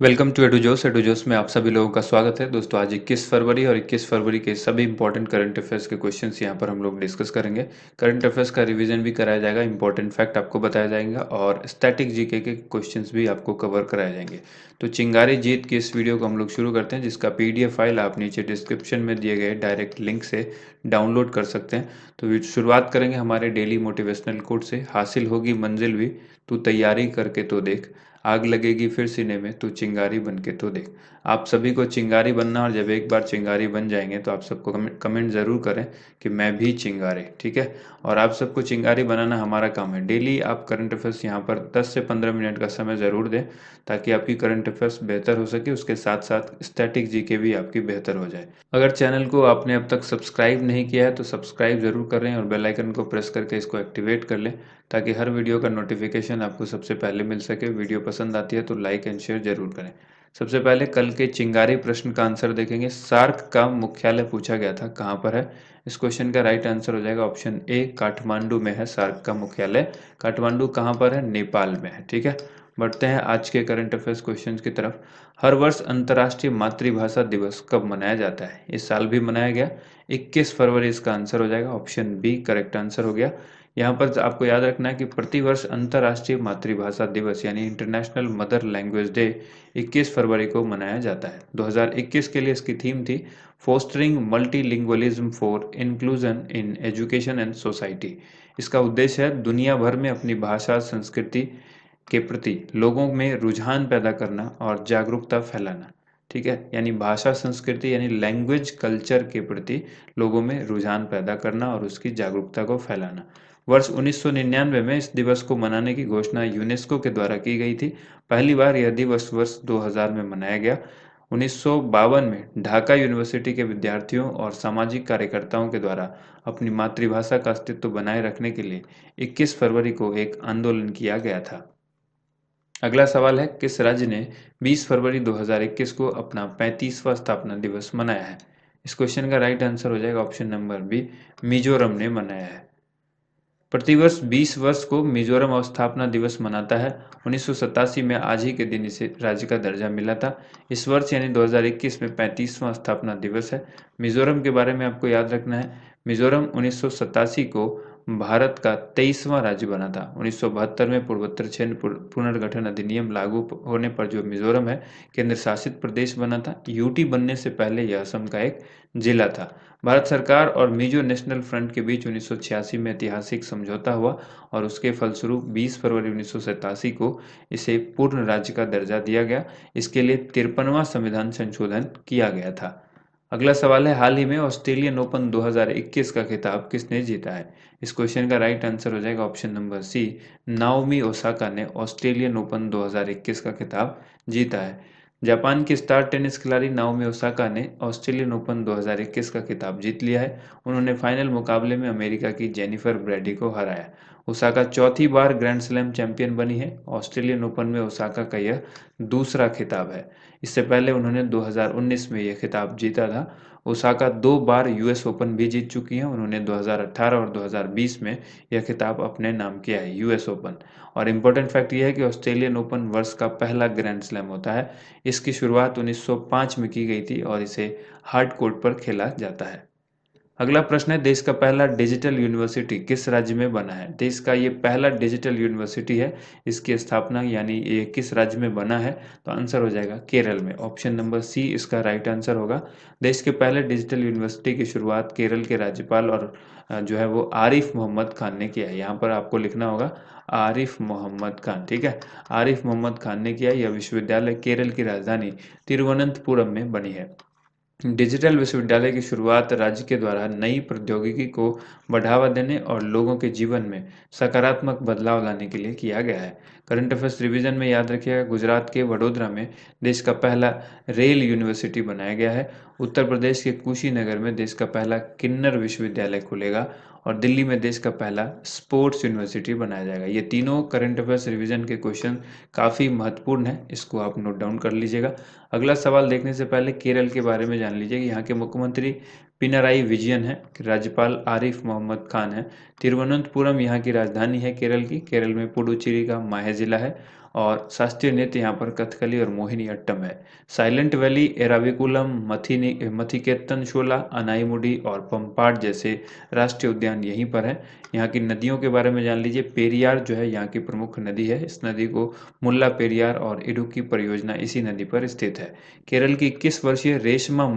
Welcome to एडुजोस में आप सभी लोगों का स्वागत है। दोस्तों आज 21 फरवरी और 21 फरवरी के सभी इंपॉर्टेंट करंट अफेयर्स के क्वेश्चंस यहाँ पर हम लोग डिस्कस करेंगे। करंट अफेयर्स का रिवीजन भी कराया जाएगा, इंपॉर्टेंट फैक्ट आपको बताया जाएगा और स्टैटिक जीके के क्वेश्चंस भी आपको कवर कराए जाएंगे। तो चिंगारी जीत की इस वीडियो को हम लोग शुरू करते हैं, जिसका PDF फाइल आप नीचे डिस्क्रिप्शन में दिए गए डायरेक्ट लिंक से डाउनलोड कर सकते हैं। तो शुरुआत करेंगे हमारे डेली मोटिवेशनल कोट से, हासिल होगी मंजिल भी तू तैयारी करके तो देख, आग लगेगी फिर सीने में तू चिंगारी बन के तो देख। आप सभी को चिंगारी बनना, और जब एक बार चिंगारी बन जाएंगे तो आप सबको कमेंट ज़रूर करें कि मैं भी चिंगारी, ठीक है। और आप सबको चिंगारी बनाना हमारा काम है। डेली आप करंट अफेयर्स यहाँ पर 10 से 15 मिनट का समय ज़रूर दें, ताकि आपकी करंट अफेयर्स बेहतर हो सके, उसके साथ साथ स्टैटिक जीके भी आपकी बेहतर हो जाए। अगर चैनल को आपने अब तक सब्सक्राइब नहीं किया है तो सब्सक्राइब ज़रूर करें और बेल आइकन को प्रेस करके इसको एक्टिवेट कर लें, ताकि हर वीडियो का नोटिफिकेशन आपको सबसे पहले मिल सके। वीडियो पसंद आती है तो लाइक एंड शेयर जरूर करें। सबसे पहले कल के चिंगारी प्रश्न का आंसर देखेंगे। सार्क का मुख्यालय पूछा गया था, कहाँ पर है? इस क्वेश्चन का राइट आंसर हो जाएगा ऑप्शन ए, काठमांडू में है सार्क का मुख्यालय। काठमांडू कहाँ पर है? नेपाल में है, ठीक है। बढ़ते हैं आज के करंट अफेयर्स क्वेश्चंस की तरफ। हर वर्ष अंतर्राष्ट्रीय मातृभाषा दिवस कब मनाया जाता है? इस साल भी मनाया गया, 21 फरवरी इसका आंसर हो जाएगा। ऑप्शन बी करेक्ट आंसर हो गया। यहाँ पर आपको याद रखना है कि प्रतिवर्ष अंतर्राष्ट्रीय मातृभाषा दिवस यानी इंटरनेशनल मदर लैंग्वेज डे 21 फरवरी को मनाया जाता है। 2021 के लिए इसकी थीम थी fostering multilingualism for inclusion in education and society. इसका उद्देश्य है दुनिया भर में अपनी भाषा संस्कृति के प्रति लोगों में रुझान पैदा करना और जागरूकता फैलाना, ठीक है। यानी भाषा संस्कृति यानी लैंग्वेज कल्चर के प्रति लोगों में रुझान पैदा करना और उसकी जागरूकता को फैलाना। वर्ष 1999 में इस दिवस को मनाने की घोषणा यूनेस्को के द्वारा की गई थी। पहली बार यह दिवस वर्ष 2000 में मनाया गया। 1952 में ढाका यूनिवर्सिटी के विद्यार्थियों और सामाजिक कार्यकर्ताओं के द्वारा अपनी मातृभाषा का अस्तित्व बनाए रखने के लिए 21 फरवरी को एक आंदोलन किया गया था। अगला सवाल है, किस राज्य ने 20 फरवरी 2021 को अपना 35वां स्थापना दिवस मनाया है? इस क्वेश्चन का राइट आंसर हो जाएगा ऑप्शन नंबर बी, मिजोरम ने मनाया है। प्रतिवर्ष 20 वर्ष को मिजोरम अवस्थापना दिवस मनाता है। 1987 में आज ही के दिन इसे राज्य का दर्जा मिला था। इस वर्ष यानी 2021 में 35वां स्थापना दिवस है। मिजोरम के बारे में आपको याद रखना है, मिजोरम 1987 को भारत का 23वां राज्य बना था। 1972 में पूर्वोत्तर क्षेत्र पुनर्गठन अधिनियम लागू होने पर जो मिजोरम है केंद्र शासित प्रदेश बना था। यूटी बनने से पहले यह असम का एक जिला था। भारत सरकार और मिजो नेशनल फ्रंट के बीच 1986 में ऐतिहासिक समझौता हुआ और उसके फलस्वरूप 20 फरवरी 1987 को इसे पूर्ण राज्य का दर्जा दिया गया। इसके लिए 53वां संविधान संशोधन किया गया था। अगला सवाल है, हाल ही में ऑस्ट्रेलियन ओपन 2021 का खिताब किसने जीता है? इस क्वेश्चन का राइट आंसर हो जाएगा option number C, Naomi Osaka ने ऑस्ट्रेलियन ओपन 2021 का खिताब जीता है। जापान की स्टार टेनिस खिलाड़ी नाओमी ओसाका ने ऑस्ट्रेलियन ओपन 2021 का खिताब जीत लिया है। उन्होंने फाइनल मुकाबले में अमेरिका की जेनिफर ब्रैडी को हराया। ओसाका चौथी बार ग्रैंड स्लैम चैंपियन बनी है। ऑस्ट्रेलियन ओपन में ओसाका का यह दूसरा खिताब है। इससे पहले उन्होंने 2019 में यह खिताब जीता था। ओसाका 2 बार यूएस ओपन भी जीत चुकी हैं। उन्होंने 2018 और 2020 में यह खिताब अपने नाम किया है, यूएस ओपन। और इम्पोर्टेंट फैक्ट यह है कि ऑस्ट्रेलियन ओपन वर्ष का पहला ग्रैंड स्लैम होता है। इसकी शुरुआत 1905 में की गई थी और इसे हार्ड कोर्ट पर खेला जाता है। अगला प्रश्न है, देश का पहला डिजिटल यूनिवर्सिटी किस राज्य में बना है? देश का ये पहला डिजिटल यूनिवर्सिटी है, इसकी स्थापना यानी ये किस राज्य में बना है? तो आंसर हो जाएगा केरल में। ऑप्शन नंबर सी इसका राइट आंसर होगा। देश के पहले डिजिटल यूनिवर्सिटी की शुरुआत केरल के राज्यपाल और जो है वो आरिफ मोहम्मद खान ने किया है। यहाँ पर आपको लिखना होगा आरिफ मोहम्मद खान, ठीक है। आरिफ मोहम्मद खान ने किया। यह विश्वविद्यालय केरल की राजधानी तिरुवनंतपुरम में बनी है। डिजिटल विश्वविद्यालय की शुरुआत राज्य के द्वारा नई प्रौद्योगिकी को बढ़ावा देने और लोगों के जीवन में सकारात्मक बदलाव लाने के लिए किया गया है। करंट अफेयर्स रिवीजन में याद रखिएगा, गुजरात के वडोदरा में देश का पहला रेल यूनिवर्सिटी बनाया गया है। उत्तर प्रदेश के कुशीनगर में देश का पहला किन्नर विश्वविद्यालय खुलेगा और दिल्ली में देश का पहला स्पोर्ट्स यूनिवर्सिटी बनाया जाएगा। ये तीनों करंट अफेयर्स रिवीजन के क्वेश्चन काफ़ी महत्वपूर्ण हैं, इसको आप नोट डाउन कर लीजिएगा। अगला सवाल देखने से पहले केरल के बारे में जान लीजिए कि यहाँ के मुख्यमंत्री पिनाराई विजयन है, राज्यपाल आरिफ मोहम्मद खान है। तिरुवनंतपुरम यहाँ की राजधानी है केरल की। केरल में पुडुचेरी का माहे जिला है और शास्त्रीय नृत्य यहाँ पर कथकली और मोहिनी अट्टम है। साइलेंट वैली, एराविकुलम, मथिकेतन शोला, अनाईमुडी और पंपाड जैसे राष्ट्रीय उद्यान यहीं पर है। यहाँ की नदियों के बारे में जान लीजिए। पेरियार जो है यहाँ की प्रमुख नदी है। इस नदी को मुल्ला पेरियार और इडुक्की परियोजना इसी नदी पर स्थित है। केरल की 21 वर्षीय रेशमा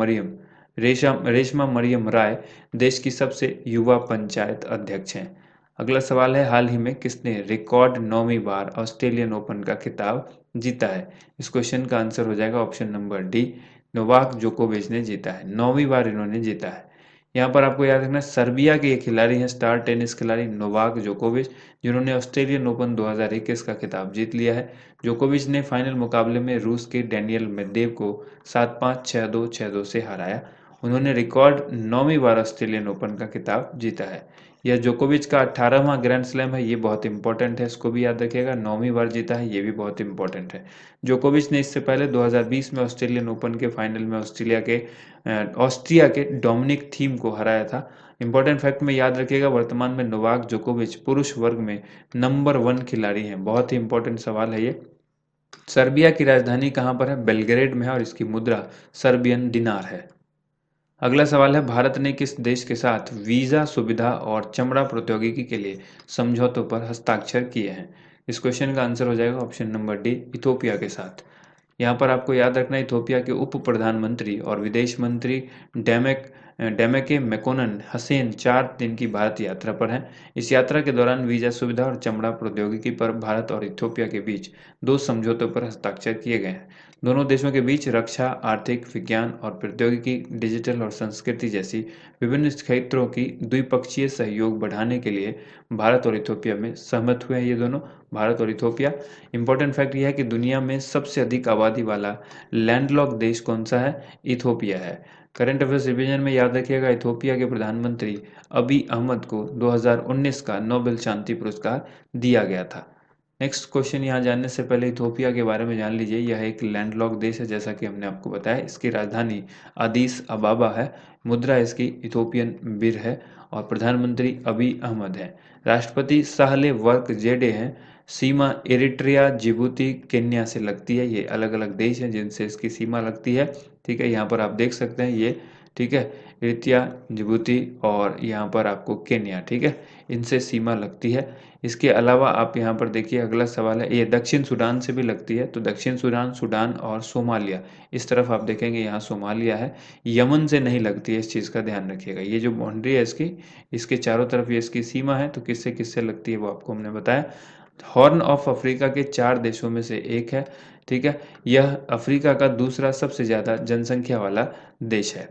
मरियम राय देश की सबसे युवा पंचायत अध्यक्ष हैं। अगला सवाल है, हाल ही में किसने रिकॉर्ड 9वीं बार ऑस्ट्रेलियन ओपन का खिताब जीता है? इस क्वेश्चन का आंसर हो जाएगा ऑप्शन नंबर डी, नोवाक जोकोविच ने जीता है। 9वीं बार इन्होंने जीता है। यहाँ पर आपको याद रखना, सर्बिया के एक खिलाड़ी हैं, स्टार टेनिस खिलाड़ी नोवाक जोकोविच, जिन्होंने ऑस्ट्रेलियन ओपन 2021 का खिताब जीत लिया है। जोकोविच ने फाइनल मुकाबले में रूस के डैनियल मेदवेदेव को 7-5, 6-2, 6-2 से हराया। उन्होंने रिकॉर्ड 9वीं बार ऑस्ट्रेलियन ओपन का खिताब जीता है। यह जोकोविच का 18वां ग्रैंड स्लैम है। ये बहुत इंपॉर्टेंट है, इसको भी याद रखिएगा। 9वीं बार जीता है, ये भी बहुत इंपॉर्टेंट है। जोकोविच ने इससे पहले 2020 में ऑस्ट्रेलियन ओपन के फाइनल में ऑस्ट्रिया के डोमिनिक थीम को हराया था। इंपॉर्टेंट फैक्ट में याद रखिएगा, वर्तमान में नोवाक जोकोविच पुरुष वर्ग में नंबर 1 खिलाड़ी हैं। बहुत ही इंपॉर्टेंट सवाल है ये। सर्बिया की राजधानी कहाँ पर है? बेलग्रेड में है और इसकी मुद्रा सर्बियन दिनार है। अगला सवाल है, भारत ने किस देश के साथ वीजा सुविधा और चमड़ा प्रौद्योगिकी के लिए समझौतों पर हस्ताक्षर किए हैं? इस क्वेश्चन का आंसर हो जाएगा ऑप्शन नंबर डी, इथोपिया के साथ। यहाँ पर आपको याद रखना, इथोपिया के उप प्रधानमंत्री और विदेश मंत्री डेमेके मेकोनन हसेन 4 दिन की भारत यात्रा पर हैं। इस यात्रा के दौरान वीजा सुविधा और चमड़ा प्रौद्योगिकी पर भारत और इथोपिया के बीच 2 समझौतों पर हस्ताक्षर किए गए हैं। दोनों देशों के बीच रक्षा, आर्थिक, विज्ञान और प्रौद्योगिकी, डिजिटल और संस्कृति जैसी विभिन्न क्षेत्रों की द्विपक्षीय सहयोग बढ़ाने के लिए भारत और इथोपिया में सहमत हुए हैं। ये दोनों, भारत और इथोपिया। इंपॉर्टेंट फैक्ट यह है कि दुनिया में सबसे अधिक आबादी वाला लैंडलॉक देश कौन सा है? इथोपिया है। करंट अफेयर्स रिवीजन में याद रखिएगा, इथोपिया के प्रधानमंत्री अबी अहमद को 2019 का नोबेल शांति पुरस्कार दिया गया था। नेक्स्ट क्वेश्चन यहाँ जानने से पहले इथोपिया के बारे में जान लीजिए। यह एक लैंडलॉक देश है, जैसा कि हमने आपको बताया। इसकी राजधानी अदीस अबाबा है। मुद्रा इसकी इथोपियन बिर है और प्रधानमंत्री अबी अहमद हैं। राष्ट्रपति साहले वर्क जेडे हैं। सीमा इरिट्रिया, जिबूती, केन्या से लगती है। ये अलग अलग देश हैं जिनसे इसकी सीमा लगती है। ठीक है, यहाँ पर आप देख सकते हैं ये। ठीक है, इरिट्रिया, जिबूती और यहाँ पर आपको केन्या, ठीक है, इनसे सीमा लगती है। इसके अलावा आप यहाँ पर देखिए, अगला सवाल है, ये दक्षिण सूडान से भी लगती है। तो दक्षिण सूडान, सूडान और सोमालिया, इस तरफ आप देखेंगे यहाँ सोमालिया है। यमन से नहीं लगती है, इस चीज़ का ध्यान रखिएगा। ये जो बाउंड्री है इसकी, इसके चारों तरफ ये इसकी सीमा है। तो किससे किससे लगती है वो आपको हमने बताया। हॉर्न ऑफ अफ्रीका के 4 देशों में से एक है। ठीक है, यह अफ्रीका का दूसरा सबसे ज़्यादा जनसंख्या वाला देश है।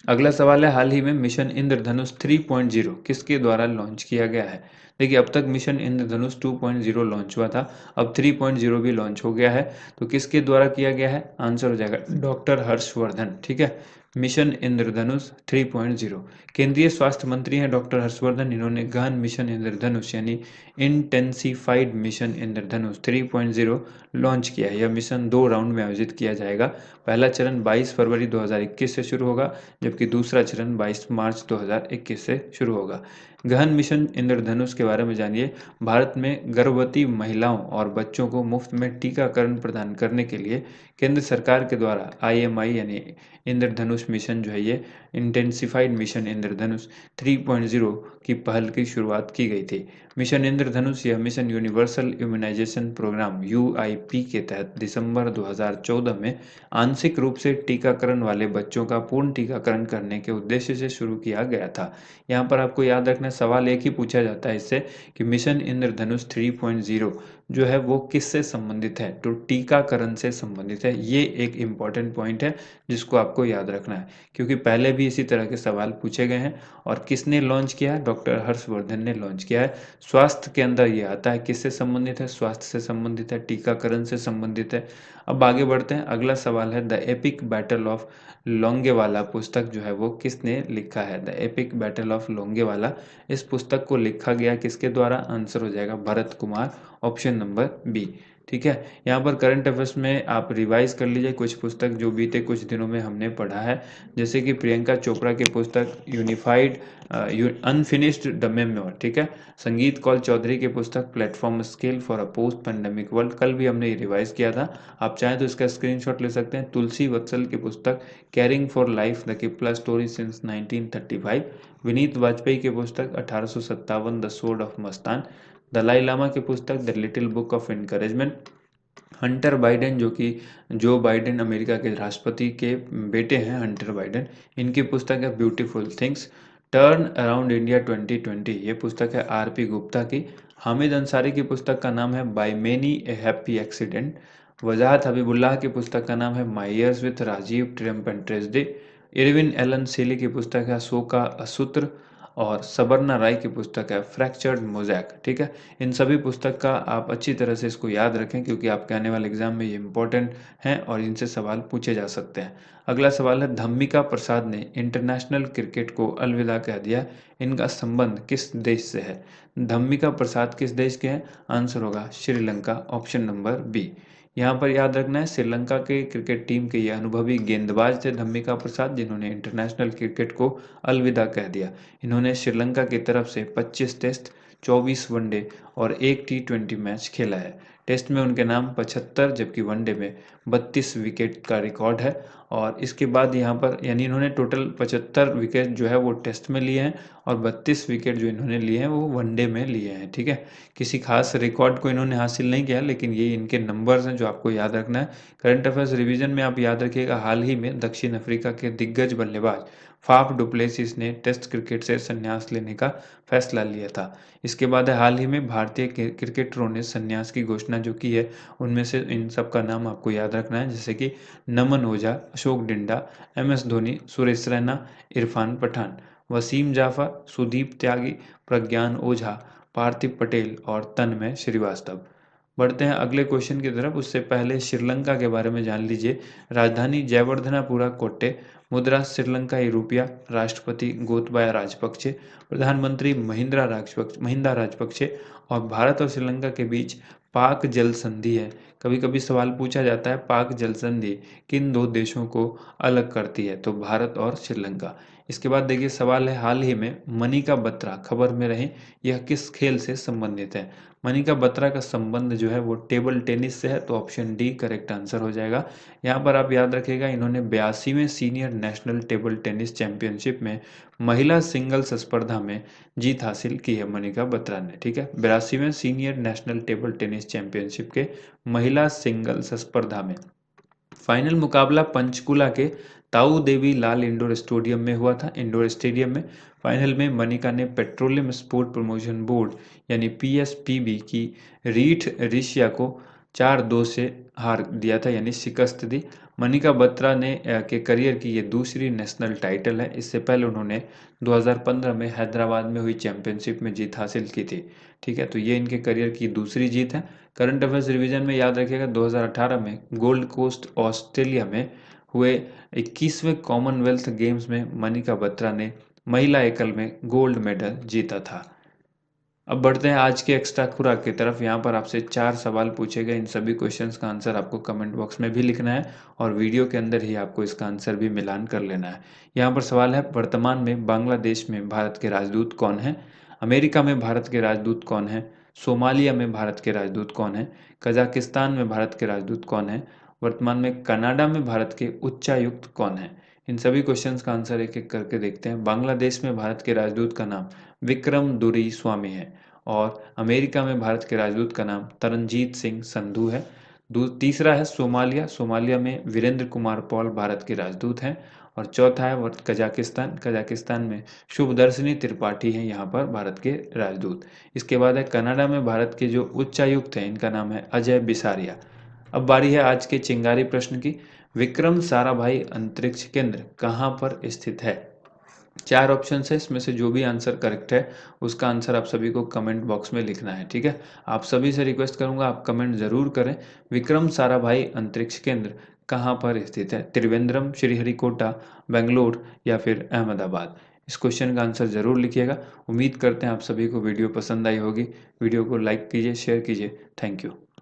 अगला सवाल है, हाल ही में मिशन इंद्रधनुष 3.0 किसके द्वारा लॉन्च किया गया है? देखिए, अब तक मिशन इंद्रधनुष 2.0 लॉन्च हुआ था, अब 3.0 भी लॉन्च हो गया है। तो किसके द्वारा किया गया है? आंसर हो जाएगा डॉक्टर हर्षवर्धन। ठीक है, मिशन इंद्रधनुष 3.0। केंद्रीय स्वास्थ्य मंत्री हैं डॉक्टर हर्षवर्धन। इन्होंने गहन मिशन इंद्रधनुष यानी इंटेंसिफाइड मिशन इंद्रधनुष 3.0 लॉन्च किया है। यह मिशन 2 राउंड में आयोजित किया जाएगा। पहला चरण 22 फरवरी 2021 से शुरू होगा, जबकि दूसरा चरण 22 मार्च 2021 से शुरू होगा। गहन मिशन इंद्रधनुष के बारे में जानिए। भारत में गर्भवती महिलाओं और बच्चों को मुफ्त में टीकाकरण प्रदान करने के लिए केंद्र सरकार के द्वारा IMI यानी इंद्रधनुष मिशन जो है, ये इंटेंसिफाइड मिशन इंद्रधनुष 3.0 की पहल की शुरुआत की गई थी। मिशन इंद्रधनुष, यह mission universal immunisation programme UIP के तहत दिसंबर 2014 में आंशिक रूप से टीकाकरण वाले बच्चों का पूर्ण टीकाकरण करने के उद्देश्य से शुरू किया गया था। यहाँ पर आपको याद रखना, सवाल एक ही पूछा जाता है इससे कि मिशन इंद्रधनुष 3.0 जो है वो किससे संबंधित है? तो टीकाकरण से संबंधित है। ये एक इम्पॉर्टेंट पॉइंट है जिसको आपको याद रखना है, क्योंकि पहले भी इसी तरह के सवाल पूछे गए हैं। और किसने लॉन्च किया है? डॉक्टर हर्षवर्धन ने लॉन्च किया है। स्वास्थ्य के अंदर ये आता है, किससे संबंधित है? स्वास्थ्य से संबंधित है, टीकाकरण से संबंधित है। अब आगे बढ़ते हैं। अगला सवाल है, the epic battle of Longewala पुस्तक जो है वो किसने लिखा है? The epic battle of Longewala, इस पुस्तक को लिखा गया किसके द्वारा? आंसर हो जाएगा Bharat Kumar, option number B. ठीक है, यहाँ पर करंट अफेयर्स में आप रिवाइज कर लीजिए कुछ पुस्तक जो बीते कुछ दिनों में हमने पढ़ा है, जैसे कि प्रियंका चोपड़ा की पुस्तक यूनिफाइड अनफिनिश्ड द मेमोर, ठीक है। संगीत कौल चौधरी की पुस्तक platform skill for a post pandemic world, कल भी हमने ये रिवाइज किया था, आप चाहें तो इसका स्क्रीनशॉट ले सकते हैं। तुलसी वत्सल की पुस्तक caring for life the Cipla story since 1935, Vineet Vajpayee की पुस्तक 1857 the sword of Mastan, Dalai Lama की पुस्तक the little book of encouragement, Hunter Biden जो कि जो बाइडेन अमेरिका के राष्ट्रपति के बेटे हैं, हंटर बाइडेन, इनकी पुस्तक है beautiful things, turn around India 2020, ये पुस्तक है आरपी गुप्ता की, हामिद अंसारी की पुस्तक का नाम है by many a happy accident, Wajahat Habibullah की पुस्तक का नाम है my years with Rajiv triumph and tragedy, Irwin Allan Sealy की पुस्तक है अशोका असूत्र, और सबरना राय की पुस्तक है फ्रैक्चर्ड मोजैक, ठीक है। इन सभी पुस्तक का आप अच्छी तरह से इसको याद रखें क्योंकि आपके आने वाले एग्जाम में ये इंपॉर्टेंट हैं और इनसे सवाल पूछे जा सकते हैं। अगला सवाल है, धम्मिका प्रसाद ने इंटरनेशनल क्रिकेट को अलविदा कह दिया, इनका संबंध किस देश से है? धम्मिका प्रसाद किस देश के हैं? आंसर होगा श्रीलंका, ऑप्शन नंबर बी। यहाँ पर याद रखना है, श्रीलंका के क्रिकेट टीम के ये अनुभवी गेंदबाज थे धम्मिका प्रसाद, जिन्होंने इंटरनेशनल क्रिकेट को अलविदा कह दिया। इन्होंने श्रीलंका की तरफ से 25 टेस्ट, 24 वनडे और 1 टी20 मैच खेला है। टेस्ट में उनके नाम 75 जबकि वनडे में 32 विकेट का रिकॉर्ड है, और इसके बाद यहाँ पर यानी इन्होंने टोटल 75 विकेट जो है वो टेस्ट में लिए हैं और 32 विकेट जो इन्होंने लिए हैं वो वनडे में लिए हैं, ठीक है। किसी खास रिकॉर्ड को इन्होंने हासिल नहीं किया, लेकिन ये इनके नंबर्स हैं जो आपको याद रखना है। करंट अफेयर्स रिवीजन में आप याद रखिएगा, हाल ही में दक्षिण अफ्रीका के दिग्गज बल्लेबाज फाफ डुप्लेसिस ने टेस्ट क्रिकेट से संन्यास लेने का फैसला लिया था। इसके बाद हाल ही में भारतीय क्रिकेटरों ने संन्यास की घोषणा जो की है, उनमें से इन सब का नाम आपको याद रखना है, जैसे कि नमन ओझा, अशोक डिंडा, एम एस धोनी, सुरेश रैना, इरफान पठान, वसीम जाफर, सुदीप त्यागी, प्रज्ञान ओझा, पार्थिव पटेल और तन्मय श्रीवास्तव। बढ़ते हैं अगले क्वेश्चन की तरफ, उससे पहले श्रीलंका के बारे में जान लीजिए। राजधानी जयवर्धनापुरा कोट्टे, मुद्रा श्रीलंकाई रुपया, राष्ट्रपति गोतबाया राजपक्षे, प्रधानमंत्री महिंदा राजपक्षे, और भारत और श्रीलंका के बीच पाक जल संधि है। कभी कभी सवाल पूछा जाता है, पाक जल संधि किन दो देशों को अलग करती है? तो भारत और श्रीलंका। इसके बाद देखिए सवाल है, हाल ही में मनिका बत्रा खबर में रहे, यह किस खेल से संबंधित है? मनिका बत्रा का संबंध जो है वो टेबल टेनिस से है, तो ऑप्शन डी करेक्ट आंसर हो जाएगा। यहाँ पर आप याद रखिएगा, इन्होंने 82वें senior national table tennis championship में महिला सिंगल्स स्पर्धा में जीत हासिल की है मनिका बत्रा ने, ठीक है। 82वें senior national table tennis championship के महिला सिंगल्स स्पर्धा में फाइनल मुकाबला पंचकुला के ताऊ देवी लाल इंडोर स्टेडियम में हुआ था। इंडोर स्टेडियम में फाइनल में मनिका ने पेट्रोलियम स्पोर्ट प्रमोशन बोर्ड यानी पीएसपीबी की रीठ ऋषिया को 4-2 से हार दिया था, यानी शिकस्त दी। मनिका बत्रा ने के करियर की ये दूसरी नेशनल टाइटल है। इससे पहले उन्होंने 2015 में हैदराबाद में हुई चैंपियनशिप में जीत हासिल की थी, ठीक है। तो ये इनके करियर की दूसरी जीत है। करंट अफेयर्स रिवीजन में याद रखिएगा, 2018 में गोल्ड कोस्ट ऑस्ट्रेलिया में हुए 21वें कॉमनवेल्थ गेम्स में मनिका बत्रा ने महिला एकल में गोल्ड मेडल जीता था। अब बढ़ते हैं आज के एक्स्ट्रा खुराक की तरफ। यहाँ पर आपसे 4 सवाल पूछे गए, इन सभी क्वेश्चंस का आंसर आपको कमेंट बॉक्स में भी लिखना है और वीडियो के अंदर ही आपको इसका आंसर भी मिलान कर लेना है। यहाँ पर सवाल है, वर्तमान में बांग्लादेश में भारत के राजदूत कौन है? अमेरिका में भारत के राजदूत कौन है? सोमालिया में भारत के राजदूत कौन है? कजाकिस्तान में भारत के राजदूत कौन है? वर्तमान में कनाडा में भारत के उच्चायुक्त कौन है? इन सभी क्वेश्चंस का आंसर एक एक करके देखते हैं। बांग्लादेश में भारत के राजदूत का नाम विक्रम दुरी स्वामी है, और अमेरिका में भारत के राजदूत का नाम तरनजीत सिंह संधू है। तीसरा है सोमालिया, सोमालिया में वीरेंद्र कुमार पॉल भारत के राजदूत हैं। और चौथा है कजाकिस्तान, कजाकिस्तान में शुभदर्शिनी त्रिपाठी हैं यहाँ पर भारत के राजदूत। इसके बाद है कनाडा में भारत के जो उच्चायुक्त हैं, इनका नाम है अजय बिसारिया। अब बारी है आज के चिंगारी प्रश्न की। विक्रम साराभाई अंतरिक्ष केंद्र कहाँ पर स्थित है? 4 ऑप्शन है, इसमें से जो भी आंसर करेक्ट है उसका आंसर आप सभी को कमेंट बॉक्स में लिखना है, ठीक है। आप सभी से रिक्वेस्ट करूंगा, आप कमेंट जरूर करें। विक्रम साराभाई अंतरिक्ष केंद्र कहाँ पर स्थित है? त्रिवेंद्रम, श्रीहरिकोटा, बेंगलोर या फिर अहमदाबाद? इस क्वेश्चन का आंसर जरूर लिखिएगा। उम्मीद करते हैं आप सभी को वीडियो पसंद आई होगी। वीडियो को लाइक कीजिए, शेयर कीजिए। Thank you.